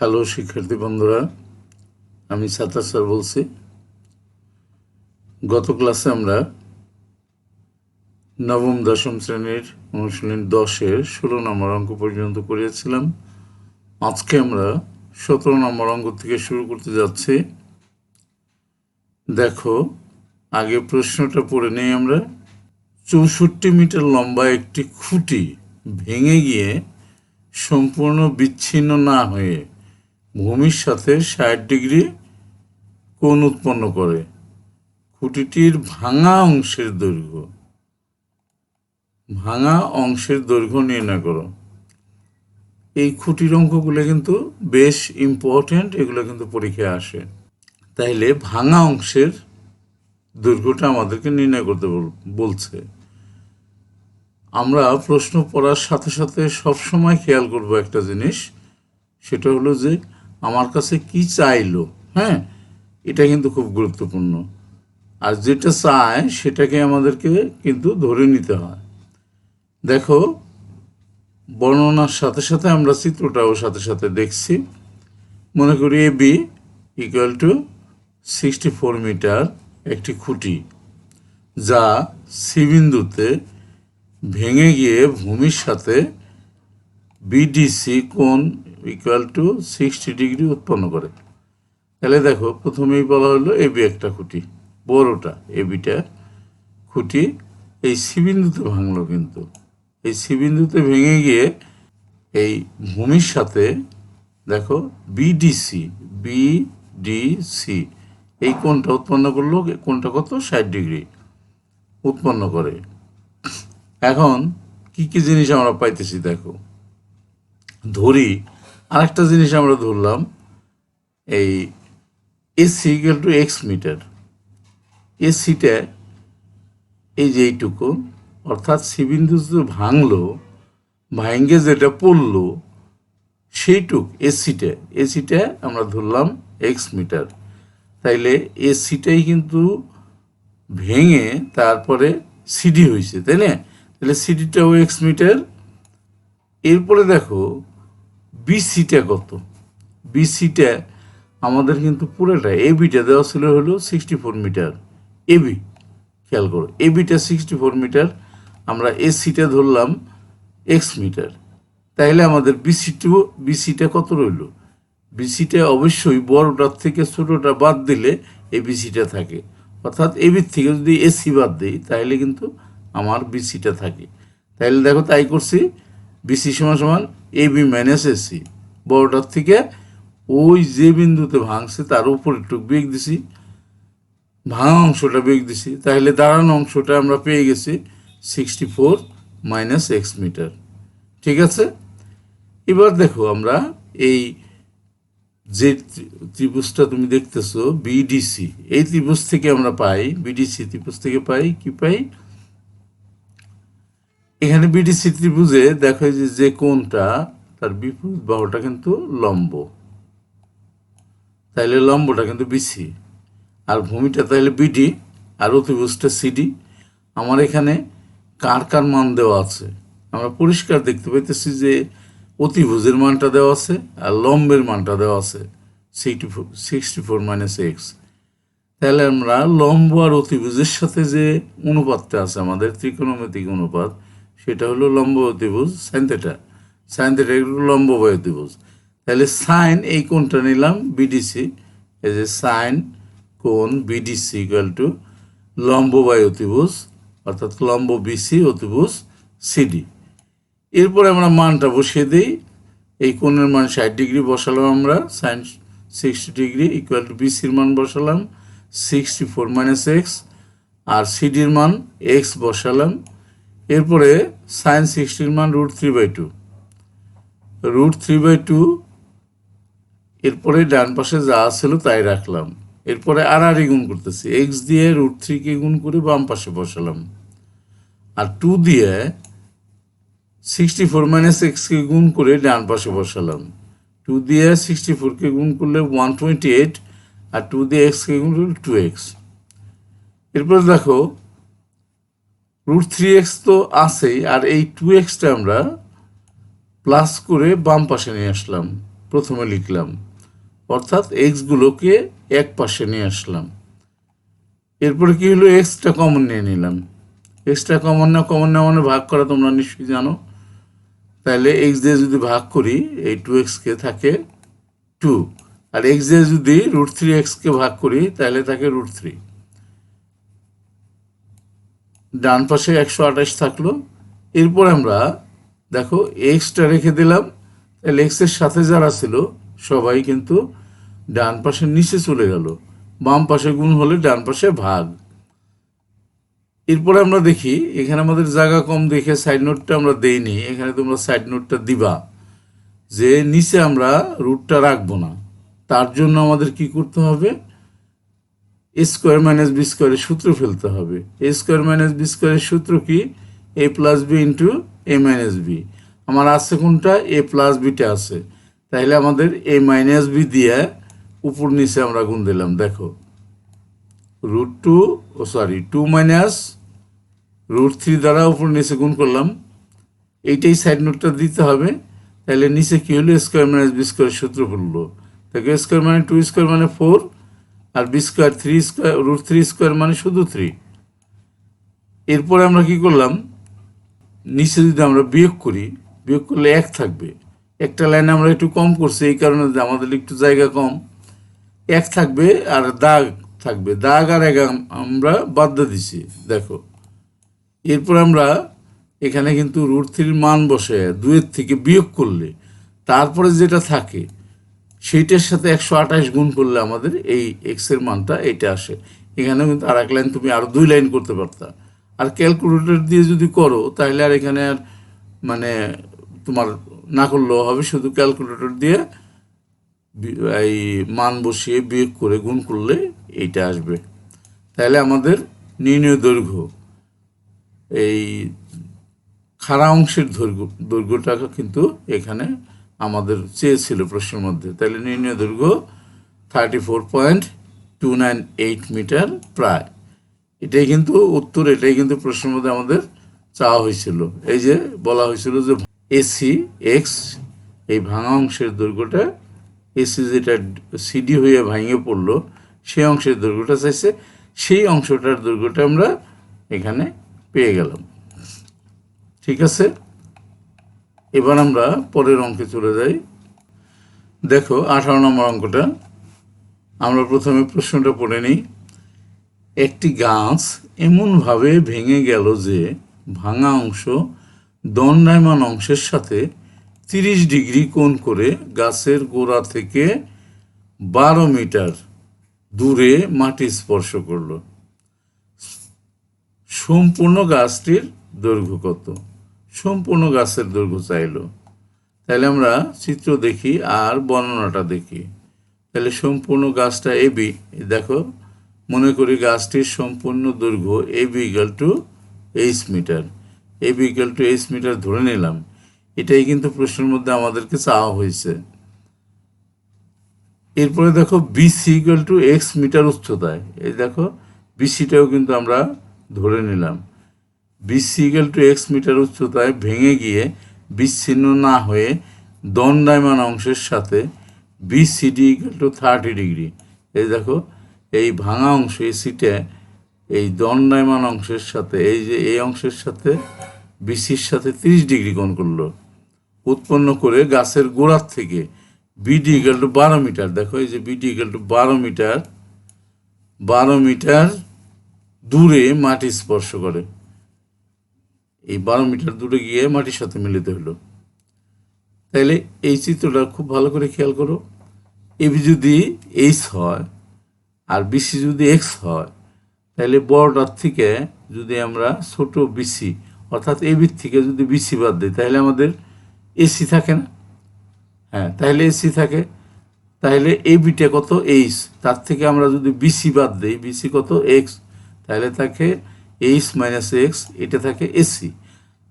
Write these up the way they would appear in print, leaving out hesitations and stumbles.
Hello শিক্ষার্থী বন্ধুরা, আমি সাত্তার স্যার বলছি। গত ক্লাসে আমরা নবম দশম শ্রেণীর অনুশীলনী 10-এর 16 নম্বর অঙ্ক পর্যন্ত করিয়েছিলাম। আজকে আমরা 17 নম্বর অঙ্ক থেকে শুরু করতে যাচ্ছি। দেখো, আগে প্রশ্নটা পড়ে নেই আমরা। 64 মিটার লম্বা একটি খুঁটি ভেঙে গিয়ে সম্পূর্ণ বিচ্ছিন্ন না হয়ে ভূমির সাথে 60 ডিগ্রি কোণ উৎপন্ন করে। খুঁটিটির ভাঙা অংশের দৈর্ঘ্য নির্ণয় করো। এই খুঁটির অঙ্কগুলো কিন্তু বেশ ইম্পর্টেন্ট, এগুলো কিন্তু পরীক্ষায় আসে। তাইলে ভাঙা অংশের দৈর্ঘ্যটা আমাদেরকে নির্ণয় করতে বলছে। আমরা প্রশ্ন পড়ার সাথে সাথে সবসময় খেয়াল করব একটা জিনিস, সেটা হলো যে আমার কাছে কি চাইলো। হ্যাঁ, এটা কিন্তু খুব গুরুত্বপূর্ণ। আর যেটা চায় সেটাকে আমাদেরকে কিন্তু ধরে নিতে হয়। দেখো, বর্ণনার সাথে সাথে আমরা চিত্রটাও সাথে সাথে দেখছি। মনে করি AB ইকুয়াল টু 64 মিটার একটি খুঁটি, যা সি বিন্দুতে ভেঙে গিয়ে ভূমির সাথে BDC কোণ ইকুয়াল টু 60 ডিগ্রি উৎপন্ন করে। তাহলে দেখো, প্রথমেই বলা হলো AB একটা খুঁটি, বড়টা এবিটা খুঁটি এই সি বিন্দুতে ভাঙলো, কিন্তু এই সি বিন্দুতে ভেঙে গিয়ে এই ভূমির সাথে দেখো বিডিসি এই কোণটা উৎপন্ন করলো। কোণটা কত? 60 ডিগ্রি উৎপন্ন করে। এখন কি কি জিনিস আমরা পাইতেছি দেখো। ধরি আরেকটা জিনিস আমরা ধরলাম, এই A C equal to X metre. এসিটা এই যে এইটুকু, অর্থাৎ সি বিন্দু যে ভাঙলো, ভাঙ্গে যেটা পড়লো সেইটুক এসিটা আমরা ধরলাম এক্স মিটার। তাইলে এসিটাই কিন্তু ভেঙে তারপরে সিডি হয়েছে, তাই না? তাহলে সিডিটাও এক্স মিটার। এরপরে দেখো বিসিটা কত। বিসিটা আমাদের কিন্তু পুরোটা, এবিটা দেওয়া ছিল হলো 64 মিটার। এবি খেয়াল করো, এবিটা 64 মিটার, আমরা এসিটা ধরলাম এক্স মিটার। তাইলে আমাদের বিসিটা কত রইল? বিসিটা অবশ্যই বড়টার থেকে ছোটোটা বাদ দিলে এই বিসিটা থাকে, অর্থাৎ এবির থেকে যদি এসি বাদ দিই তাহলে কিন্তু আমার বিসিটা থাকে। তাইলে দেখো, তাই করছি। বিসি সমান সমান এবি মাইনাস এসি, বড়টার থেকে ওই যে বিন্দুতে ভাঙছে তার উপর একটু বেগ দিছি, ভাঙা অংশটা বেগ দিছি, তাহলে দাঁড়ানো অংশটা আমরা পেয়ে গেছি 64 মাইনাস এক্স মিটার। ঠিক আছে? এবার দেখো, আমরা এই যে ত্রিভুজটা তুমি দেখতেছো বিডিসি, এই ত্রিভুজ থেকে আমরা পাই, বিডিসি ত্রিভুজ থেকে পাই কি পাই, এখানে বিডিসি ত্রিভুজে দেখো যে কোণটা তার বিপরীত বাহুটা কিন্তু লম্ব, তাইলে লম্বটা কিন্তু বিসি, আর ভূমিটা তাইলে বিডি, আর অতিভুজটা সিডি। আমার এখানে কার কার মান দেওয়া আছে আমরা পরিষ্কার দেখতে পাইতেছি যে অতিভুজের মানটা দেওয়া আছে আর লম্বের মানটা দেওয়া আছে 64 মাইনাস এক্স। তাহলে আমরা লম্ব আর অতিভুজের সাথে যে অনুপাতটা আছে আমাদের ত্রিকোণমিতিক অনুপাত, সেটা হলো লম্ব অতিভুজ সাইন থেটা। এগুলো লম্ব বাই অতিভুজ। তাহলে সাইন এই কোণটা নিলাম বিডিসি, এই যে সাইন কোণ বিডিসি ইকুয়াল টু লম্ব বাই অতিভুজ, অর্থাৎ লম্ব বিসি অতিভুজ সিডি। এরপরে আমরা মানটা বসিয়ে দিই। এই কোণের মান 60 ডিগ্রি বসালাম আমরা, সাইন 60 ডিগ্রি ইকুয়াল টু বিসির মান বসালাম 64 মাইনাস এক্স, আর সিডির মান এক্স বসালাম। এরপরে সাইন 60-র মান √3/2, √3/2। এরপরে ডান পাশে যা ছিল তাই রাখলাম। এরপরে আর গুণ করতেছি, এক্স দিয়ে √3-কে গুণ করে বাম পাশে বসালাম, আর 2 দিয়ে 64 মাইনাস এক্সকে গুণ করে ডান পাশে বসালাম। 2 দিয়ে 64-কে গুণ করলে 128, আর 2 দিয়ে এক্সকে গুণ করলে 2x। এরপর দেখো √3x তো আছেই, আর এই 2xটা আমরা প্লাস করে বাম পাশে নিয়ে আসলাম। প্রথমে লিখলাম, অর্থাৎ এক্সগুলোকে এক পাশে নিয়ে আসলাম। এরপরে কি হলো, এক্সটা কমন নিয়ে নিলাম। এক্সটা কমন নেওয়া মানে ভাগ করা, তোমরা নিশ্চয়ই জানো। তাহলে এক্স দিয়ে যদি ভাগ করি, এই 2x-কে থাকে 2, আর এক্স দিয়ে যদি √3x-কে ভাগ করি তাহলে থাকে √3। ডান পাশে 128 থাকলো। এরপর আমরা দেখো এক্সটা রেখে দিলাম, তাহলে এক্সের সাথে যারা ছিল সবাই কিন্তু ডান পাশের নিচে চলে গেল, বাম পাশে গুণ হলে ডান পাশে ভাগ। এরপরে আমরা দেখি এখানে আমাদের জায়গা কম দেখে সাইড নোটটা আমরা দেইনি, এখানে তোমরা সাইড নোটটা দিবা যে নিচে আমরা রুটটা রাখবো না। তার জন্য আমাদের কি করতে হবে, এ স্কোয়ার মাইনাস বি স্কোয়ারের সূত্র ফেলতে হবে। এ স্কোয়ার মাইনাস বি স্কোয়ারের সূত্র কি, এ প্লাস বি ইন্টু এ মাইনাস বি। আমার আছে কোনটা, এ প্লাস বিটা আছে, তাইলে আমাদের এ মাইনাস বি দিয়ে উপর নিচে আমরা গুণ দিলাম। দেখো টু মাইনাস √3 দ্বারা উপর নিচে গুণ করলাম, এইটাই সাইড নোটটা দিতে হবে। তাহলে নিচে কি হলো, স্কোয়ার মাইনাস বি স্কোয়ারের সূত্র পড়লো। দেখো স্কোয়ার মানে 2 স্কোয়ার মানে 4, আর বি স্কোয়ার 3 স্কোয়ার √3 স্কোয়ার মানে শুধু 3। এরপরে আমরা কি করলাম, নিচে যদি আমরা বিয়োগ করি, বিয়োগ করলে 1 থাকবে। একটা লাইন আমরা একটু কম করছি, এই কারণে আমাদের একটু জায়গা কম। 1 থাকবে আর দাগ থাকবে, দাগ আর 1 আমরা বাদ দিয়ে দিছি। দেখো এরপর আমরা এখানে কিন্তু √3 মান বসে 2-এর থেকে বিয়োগ করলে তারপরে যেটা থাকে সেইটার সাথে 128 গুণ করলে আমাদের এই এক্সের মানটা এইটা আসে। এখানেও কিন্তু আর এক লাইন, তুমি আরও 2 লাইন করতে পারতা। আর ক্যালকুলেটর দিয়ে যদি করো তাহলে আর এখানে আর মানে তোমার না করলেও হবে, শুধু ক্যালকুলেটর দিয়ে এই মান বসিয়ে বিয়োগ করে গুণ করলে এইটা আসবে। তাহলে আমাদের নির্ণয় দৈর্ঘ্য, এই খাড়া অংশের দৈর্ঘ্যটা কিন্তু এখানে আমাদের চেয়েছিল প্রশ্নের মধ্যে। তাহলে নির্ণয় দৈর্ঘ্য 34.298 মিটার প্রায়। এটাই কিন্তু উত্তর, এটাই কিন্তু প্রশ্নের মধ্যে আমাদের চাওয়া হয়েছিল। এই যে বলা হয়েছিল যে এসি এক্স, এই ভাঙা অংশের দৈর্ঘ্যটা, এসি যেটা সিডি হয়ে ভাঙে পড়লো সেই অংশের দৈর্ঘ্যটা চাইছে, সেই অংশটার দৈর্ঘ্যটা আমরা এখানে পেয়ে গেলাম। ঠিক আছে, এবার আমরা পরের অঙ্কে চলে যাই। দেখো 18 নম্বর অঙ্কটা, আমরা প্রথমে প্রশ্নটা পড়ে নিই। একটি গাছ এমনভাবে ভেঙে গেল যে ভাঙা অংশ দণ্ডায়মান অংশের সাথে 30 ডিগ্রি কোণ করে গাছের গোড়া থেকে 12 মিটার দূরে মাটি স্পর্শ করল। সম্পূর্ণ গাছটির দৈর্ঘ্য কত? সম্পূর্ণ গাছের দৈর্ঘ্য চাইল। তাহলে আমরা চিত্র দেখি আর বর্ণনাটা দেখি। তাহলে সম্পূর্ণ গাছটা এবি, দেখো মনে করি গাছটির সম্পূর্ণ দৈর্ঘ্য A B equal to 8 metre. A B equal to 8 metre ধরে নিলাম। এটাই কিন্তু প্রশ্নের মধ্যে আমাদেরকে চাওয়া হয়েছে। এরপরে দেখো B C equal to X metre উচ্চতায়, এই দেখো বিসিটাও কিন্তু আমরা ধরে নিলাম। B C equal to X metre উচ্চতায় ভেঙে গিয়ে বিচ্ছিন্ন না হয়ে দণ্ডায়মান অংশের সাথে বিসিডি ইকুয়াল টু 30 ডিগ্রি। এই দেখো এই ভাঙা অংশ এসিটা এই দণ্ডায়মান অংশের সাথে, এই যে এই অংশের সাথে বিসির সাথে 30 ডিগ্রি কোণ করলো, উৎপন্ন করে গাছের গোড়ার থেকে বিডি ইকুয়াল টু 12 মিটার। দেখো এই যে বিডি ইকুয়াল টু 12 মিটার দূরে মাটি স্পর্শ করে। এই 12 মিটার দূরে গিয়ে মাটির সাথে মিলিত হলো। তাইলে এই চিত্রটা খুব ভালো করে খেয়াল করো। এবি যদি এইচ হয় আর বিসি যদি এক্স হয়, তাহলে বড়টার থেকে যদি আমরা ছোট বিসি অর্থাৎ এবির থেকে যদি বিসি বাদ দিই তাহলে আমাদের এসি থাকে না? হ্যাঁ, তাহলে এসি থাকে। তাহলে এবিটা কত? এইচ। তার থেকে আমরা যদি বিসি বাদ দিই, বিসি কত? এক্স। তাহলে থাকে এইচ মাইনাস এক্স, এটা থাকে এসি।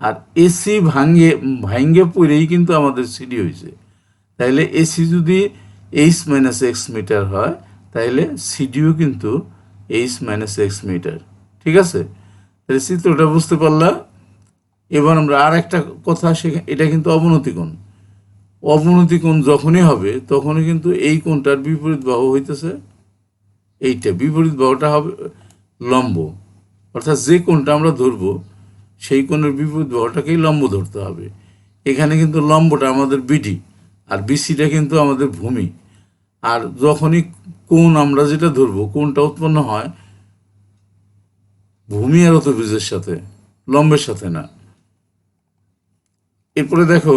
আর এসি ভাঙ্গে পড়েই কিন্তু আমাদের সিডি হয়েছে। তাহলে এসি যদি এইচ মাইনাস এক্স মিটার হয়, তাহলে সিডিও কিন্তু এইচ মাইনাস এক্স মিটার। ঠিক আছে, তাহলে চিত্রটা বুঝতে পারলাম। এবার আমরা আর একটা কথা, এটা কিন্তু অবনতি কোণ। অবনতি কোণ যখনই হবে তখনই কিন্তু এই কোণটার বিপরীত বাহু হইতেছে এইটা, বিপরীত বাহুটা হবে লম্ব, অর্থাৎ যে কোণটা আমরা ধরবো সেই কোণের বিপরীত বাহুটাকেই লম্ব ধরতে হবে। এখানে কিন্তু লম্বটা আমাদের বিডি আর বিসিটা কিন্তু আমাদের ভূমি। আর যখনই কোণ আমরা যেটা ধরবো কোণটা উৎপন্ন হয় ভূমি আর অতিভুজের সাথে, লম্বের সাথে না। এরপরে দেখো,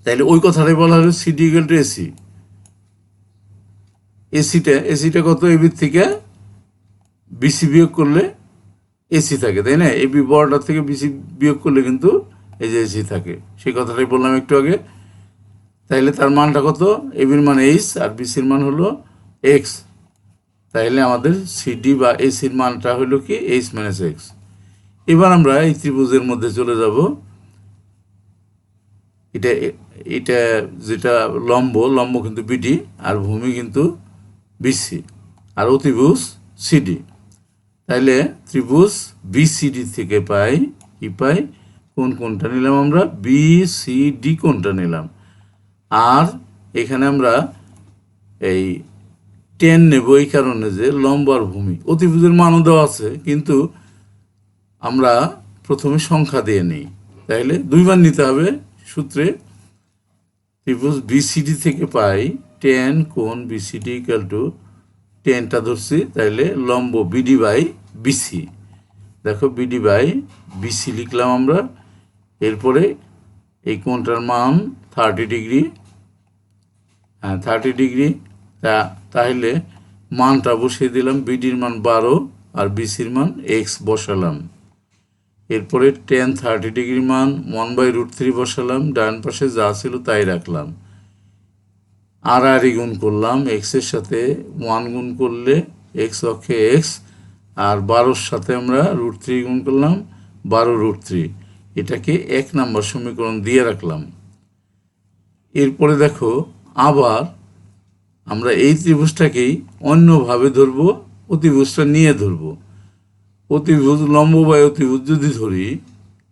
তাইলে ওই কথাটাই বলা হলো সিডি ইকুয়াল টু এসি। এসিটা কত? এবির থেকে বিসি বিয়োগ করলে এসি থাকে, তাই না? এবি বর্ডার থেকে বিসি বিয়োগ করলে কিন্তু এই যে এসি থাকে, সেই কথাটাই বললাম একটু আগে। তাইলে তার মানটা কত? এবির মান এইচ আর বিসির মান হলো এক্স। তাইলে আমাদের সিডি বা এসির মানটা হলো কি? H minus x. এবার আমরা এই ত্রিভুজের মধ্যে চলে যাব। এটা এটা যেটা লম্ব কিন্তু বিডি আর ভূমি কিন্তু বিসি আর অতিভুজ সিডি। তাইলে ত্রিভুজ বিসিডি থেকে পাই কোনটা নিলাম আমরা? বিসিডি কোনটা নিলাম। আর এখানে আমরা এই 10 নেব এই কারণে যে লম্ব আর ভূমি, অতিভুজের মানও দেওয়া আছে, কিন্তু আমরা প্রথমে সংখ্যা দিয়ে নিই। তাইলে দুইবার নিতে হবে সূত্রে। ত্রিভুজ বিসিডি থেকে পাই 10 কোণ বিসিডি ইকুয়াল টু 10টা ধরছি, তাইলে লম্ব বিডি বাই বিসি। দেখো বিডি বাই বিসি লিখলাম আমরা। এরপরে এই কোণটার মান 30 ডিগ্রি, 30 ডিগ্রি। তাহলে মানটা বসিয়ে দিলাম, বিডির মান 12 আর বিসির মান এক্স বসালাম। এরপরে 10 30 ডিগ্রি মান 1/√3 বসালাম, ডান পাশে যা ছিল তাই রাখলাম। আর গুণ করলাম, এক্সের সাথে 1 গুণ করলে এক্স অক্ষে এক্স, আর 12-র সাথে আমরা √3 গুণ করলাম, 12√3। এটাকে 1 নম্বর সমীকরণ দিয়ে রাখলাম। এরপরে দেখো, আবার আমরা এই ত্রিভুজটাকেই অন্যভাবে ধরবো, অতিভুজটা নিয়ে ধরবো। অতিভুজ লম্ব বাই অতিভুজ যদি ধরি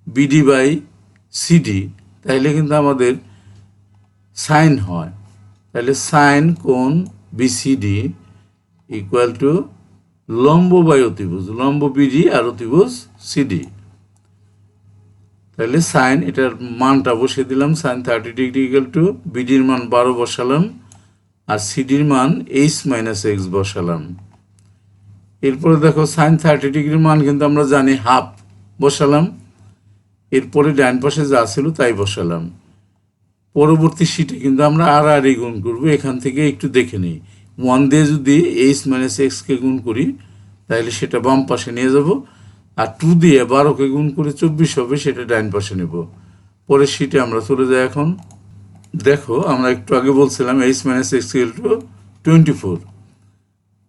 বিডি বাই সিডি, তাহলে কিন্তু আমাদের সাইন হয়। তাহলে সাইন কোণ বিসিডি ইকুয়াল টু লম্ব বাই অতিভুজ, লম্ব বিডি আর অতিভুজ সিডি। তাহলে সাইন, এটার মানটা বসিয়ে দিলাম, সাইন 30 ডিগ্রি ইকুয়াল টু বিডির মান 12 বসালাম আর সিডির মান এইচ মাইনাস এক্স বসালাম। এরপরে দেখো সাইন 30 ডিগ্রির মান কিন্তু আমরা জানি হাফ, বসালাম। এরপরে ডান পাশে যা ছিল তাই বসালাম। পরবর্তী শীটে কিন্তু আমরা আর গুণ করবো, এখান থেকে একটু দেখে নিই। 1 দিয়ে যদি এইচ মাইনাস এক্সকে গুণ করি তাহলে সেটা বাম পাশে নিয়ে যাব, আর 2 দিয়ে 12কে গুণ করে 24 হবে, সেটা ডান পাশে নেব। পরের শীটে আমরা চলে যাই। এখন দেখো, আমরা একটু আগে বলছিলাম H minus x equal to 24।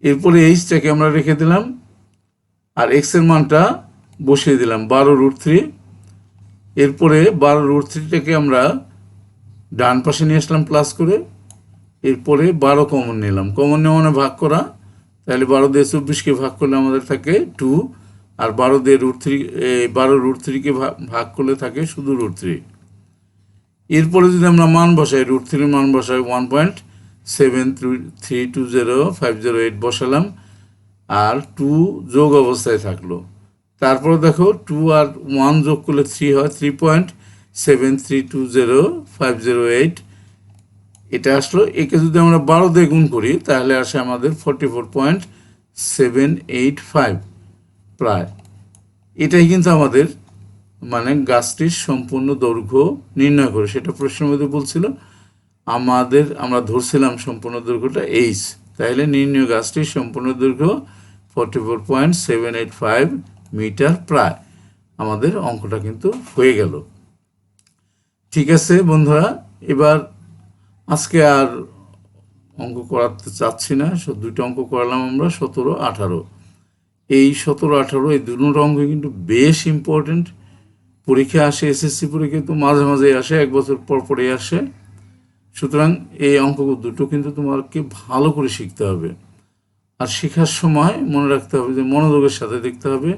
এরপরে এইচটাকে আমরা রেখে দিলাম আর এক্সের মানটা বসিয়ে দিলাম 12√3। এরপরে 12√3টাকে আমরা ডান পাশে নিয়ে আসলাম প্লাস করে। এরপরে 12 কমন নিলাম, কমন নেওয়া মানে ভাগ করা। তাহলে 12 দিয়ে 24কে ভাগ করলে আমাদের থাকে 2, আর 12 দিয়ে √3কে ভাগ করলে থাকে শুধু √3। এরপরে যদি আমরা মান বসাই, √3 মান বসাই 1.7320508 বসালাম, আর 2 যোগ অবস্থায় থাকলো। তারপরে দেখো 2 আর 1 যোগ করলে 3 হয়, 3.7320508 এটা আসলো। একে যদি আমরা 12 দিয়ে গুণ করি তাহলে আসে আমাদের 44.785 প্রায়। এটাই কিন্তু আমাদের মানে গাছটির সম্পূর্ণ দৈর্ঘ্য নির্ণয় করে, সেটা প্রশ্নের মধ্যে বলছিল। আমরা ধরছিলাম সম্পূর্ণ দৈর্ঘ্যটা এইচ, তাহলে নির্ণয় গাছটির সম্পূর্ণ দৈর্ঘ্য 44.785 মিটার প্রায়। আমাদের অঙ্কটা কিন্তু হয়ে গেল। ঠিক আছে বন্ধুরা, এবার আজকে আর অঙ্ক করাতে চাচ্ছি না, 2টা অঙ্ক করালাম আমরা, 17 18। এই 17 18 এই দুটো অঙ্ক কিন্তু বেশ ইম্পর্টেন্ট। পরীক্ষা আসে, এসএসসি পরীক্ষা তো মাঝে মাঝে আসে, 1 বছর পর পরে আসে। সুতরাং এই অঙ্ক দুটো কিন্তু তোমাকে ভালো করে শিখতে হবে, আর শেখার সময় মনে রাখতে হবে যে মনোযোগের সাথে দেখতে হবে।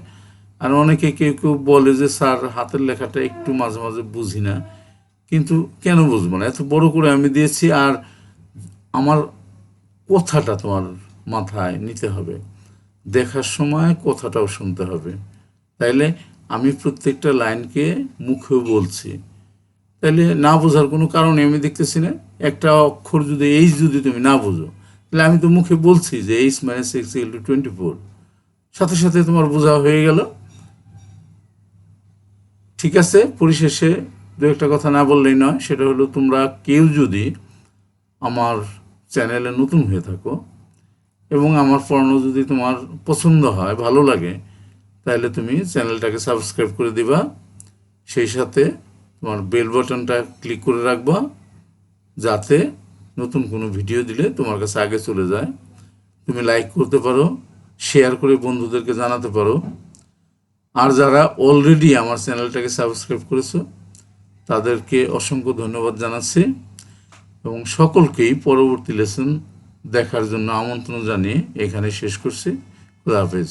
আর অনেকে কেউ বলে যে স্যার হাতের লেখাটা একটু মাঝে মাঝে বুঝি না, কিন্তু কেন বুঝবো না? এত বড় করে আমি দিয়েছি, আর আমার কথাটা তোমার মাথায় নিতে হবে, দেখার সময় কথাটাও শুনতে হবে। তাইলে আমি প্রত্যেকটা লাইনকে মুখেও বলছি, তাহলে না বোঝার কোনো কারণ আমি দেখতেছি না। একটা অক্ষর যদি এইচ যদি তুমি না বোঝো, তাহলে আমি তো মুখে বলছি যে H minus x equal to 24, সাথে সাথে তোমার বোঝা হয়ে গেল। ঠিক আছে, পরিশেষে দু একটা কথা না বললেই নয়, সেটা হলো তোমরা কেউ যদি আমার চ্যানেলে নতুন হয়ে থাকো এবং আমার পড়ানো যদি তোমার পছন্দ হয়, ভালো লাগে, তাহলে তুমি চ্যানেলটাকে সাবস্ক্রাইব করে দিবা। সেই সাথে তোমার বেল বাটনটা ক্লিক করে রাখবা, যাতে নতুন কোনো ভিডিও দিলে তোমার কাছে আগে চলে যায়। তুমি লাইক করতে পারো, শেয়ার করে বন্ধুদেরকে জানাতে পারো। আর যারা অলরেডি আমার চ্যানেলটাকে সাবস্ক্রাইব করেছো, তাদেরকে অসংখ্য ধন্যবাদ জানাচ্ছি এবং সকলকেই পরবর্তী লেসন দেখার জন্য আমন্ত্রণ জানিয়ে এখানে শেষ করছি। খুদা হাফেজ।